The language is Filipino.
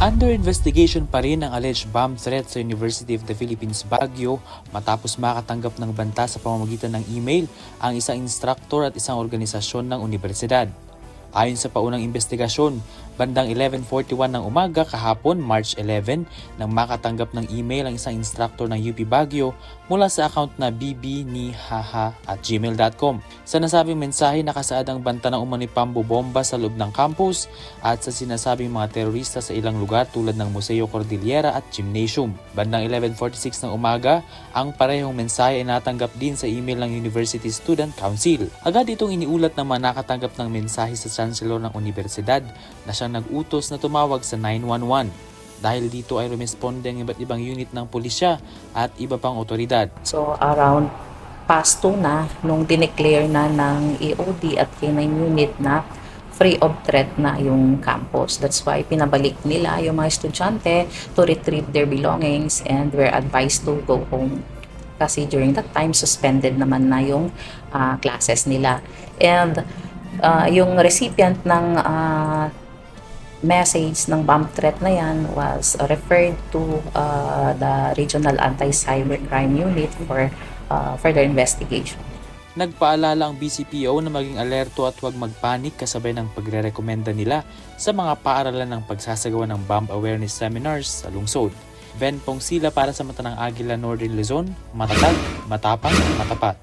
Under investigation pa rin ang alleged bomb threat sa University of the Philippines Baguio matapos makatanggap ng banta sa pamamagitan ng email ang isang instructor at isang organisasyon ng universidad. Ayon sa paunang investigasyon, bandang 11:41 ng umaga kahapon March 11 nang makatanggap ng email ang isang instructor ng UP Baguio mula sa account na bbnihaha@gmail.com. Sa nasabing mensahe nakasaad ang banta ng umano'y pambobomba sa loob ng campus at sa sinasabing mga terorista sa ilang lugar tulad ng Museo Cordillera at Gymnasium. Bandang 11:46 ng umaga, ang parehong mensahe ay natanggap din sa email ng University Student Council. Agad itong iniulat ng mga nakatanggap ng mensahe sa Chancellor ng Universidad na siyang nag-utos na tumawag sa 911. Dahil dito ay rumesponde ang iba't ibang unit ng pulisya at iba pang otoridad. So around past 2 na nung dineclare na ng EOD at K9 unit na free of threat na yung campus. That's why pinabalik nila yung mga estudyante to retrieve their belongings and were advised to go home. Kasi during that time, suspended naman na yung classes nila. And yung recipient ng message ng bomb threat na yan was referred to the Regional Anti-Cybercrime Unit for further investigation. Nagpaalala ang BCPO na maging alerto at huwag magpanik kasabay ng pagre-rekomenda nila sa mga paaralan ng pagsasagawa ng bomb awareness seminars sa lungsod. Ben Pongsila para sa Mata ng Agila Northern Luzon, matatag, matapang, matapat.